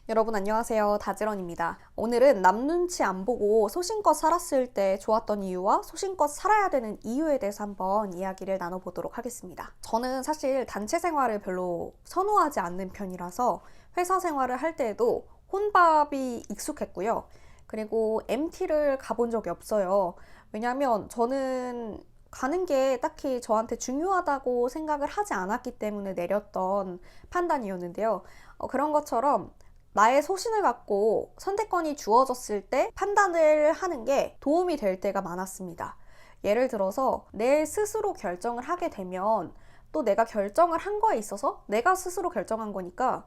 여러분 안녕하세요. 다지런입니다. 오늘은 남 눈치 안 보고 소신껏 살았을 때 좋았던 이유와 소신껏 살아야 되는 이유에 대해서 한번 이야기를 나눠보도록 하겠습니다. 저는 사실 단체 생활을 별로 선호하지 않는 편이라서 회사 생활을 할 때에도 혼밥이 익숙했고요. 그리고 MT를 가본 적이 없어요. 왜냐하면 저는 가는 게 딱히 저한테 중요하다고 생각을 하지 않았기 때문에 내렸던 판단이었는데요. 그런 것처럼 나의 소신을 갖고 선택권이 주어졌을 때 판단을 하는 게 도움이 될 때가 많았습니다. 예를 들어서 내 스스로 결정을 하게 되면 또 내가 결정을 한 거에 있어서 내가 스스로 결정한 거니까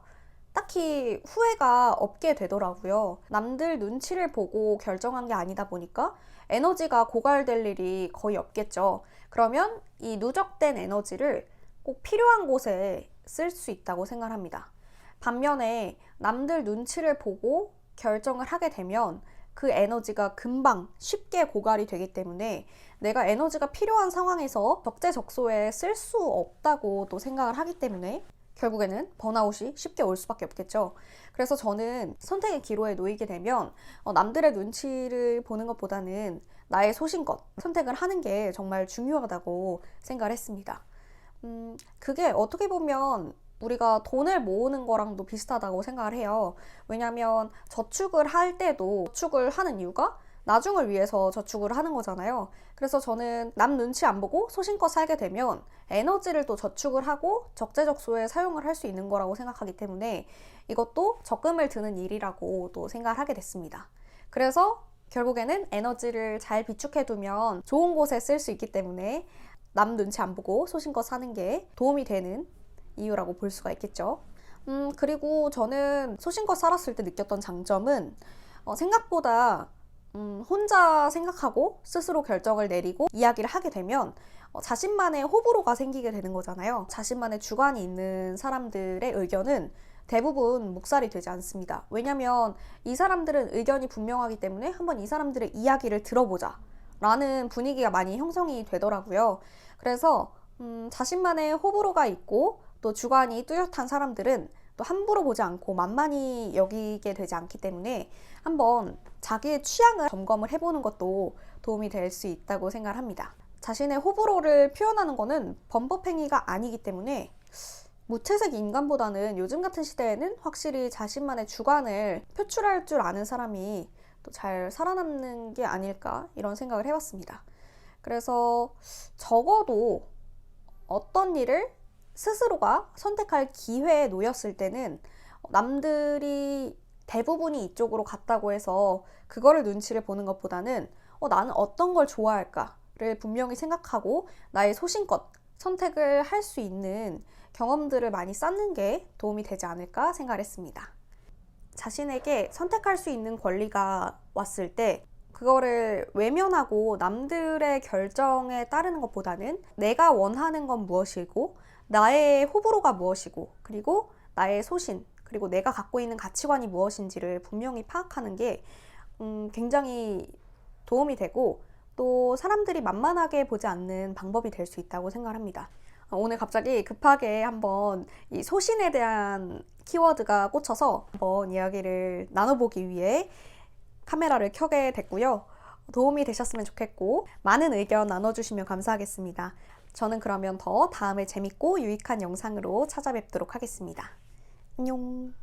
딱히 후회가 없게 되더라고요. 남들 눈치를 보고 결정한 게 아니다 보니까 에너지가 고갈될 일이 거의 없겠죠. 그러면 이 누적된 에너지를 꼭 필요한 곳에 쓸 수 있다고 생각합니다. 반면에 남들 눈치를 보고 결정을 하게 되면 그 에너지가 금방 쉽게 고갈이 되기 때문에 내가 에너지가 필요한 상황에서 적재적소에 쓸 수 없다고 또 생각을 하기 때문에 결국에는 번아웃이 쉽게 올 수밖에 없겠죠. 그래서 저는 선택의 기로에 놓이게 되면 남들의 눈치를 보는 것보다는 나의 소신껏 선택을 하는 게 정말 중요하다고 생각을 했습니다. 그게 어떻게 보면 우리가 돈을 모으는 거랑도 비슷하다고 생각을 해요. 왜냐하면 저축을 할 때도 저축을 하는 이유가 나중을 위해서 저축을 하는 거잖아요. 그래서 저는 남 눈치 안 보고 소신껏 살게 되면 에너지를 또 저축을 하고 적재적소에 사용을 할 수 있는 거라고 생각하기 때문에 이것도 적금을 드는 일이라고 또 생각을 하게 됐습니다. 그래서 결국에는 에너지를 잘 비축해 두면 좋은 곳에 쓸 수 있기 때문에 남 눈치 안 보고 소신껏 사는 게 도움이 되는 이유라고 볼 수가 있겠죠. 그리고 저는 소신껏 살았을 때 느꼈던 장점은 생각보다 혼자 생각하고 스스로 결정을 내리고 이야기를 하게 되면 자신만의 호불호가 생기게 되는 거잖아요. 자신만의 주관이 있는 사람들의 의견은 대부분 묵살이 되지 않습니다. 왜냐면 이 사람들은 의견이 분명하기 때문에 한번 이 사람들의 이야기를 들어보자 라는 분위기가 많이 형성이 되더라고요. 그래서 자신만의 호불호가 있고 또 주관이 뚜렷한 사람들은 또 함부로 보지 않고 만만히 여기게 되지 않기 때문에 한번 자기의 취향을 점검을 해보는 것도 도움이 될 수 있다고 생각을 합니다. 자신의 호불호를 표현하는 것은 범법행위가 아니기 때문에 무채색 인간보다는 요즘 같은 시대에는 확실히 자신만의 주관을 표출할 줄 아는 사람이 또 잘 살아남는 게 아닐까 이런 생각을 해봤습니다. 그래서 적어도 어떤 일을 스스로가 선택할 기회에 놓였을 때는 남들이 대부분이 이쪽으로 갔다고 해서 그거를 눈치를 보는 것보다는 나는 어떤 걸 좋아할까를 분명히 생각하고 나의 소신껏 선택을 할 수 있는 경험들을 많이 쌓는 게 도움이 되지 않을까 생각을 했습니다. 자신에게 선택할 수 있는 권리가 왔을 때 그거를 외면하고 남들의 결정에 따르는 것보다는 내가 원하는 건 무엇이고 나의 호불호가 무엇이고 그리고 나의 소신 그리고 내가 갖고 있는 가치관이 무엇인지를 분명히 파악하는 게 굉장히 도움이 되고 또 사람들이 만만하게 보지 않는 방법이 될 수 있다고 생각합니다. 오늘 갑자기 급하게 한번 이 소신에 대한 키워드가 꽂혀서 한번 이야기를 나눠보기 위해 카메라를 켜게 됐고요. 도움이 되셨으면 좋겠고 많은 의견 나눠주시면 감사하겠습니다. 저는 그러면 더 다음에 재밌고 유익한 영상으로 찾아뵙도록 하겠습니다. 안녕.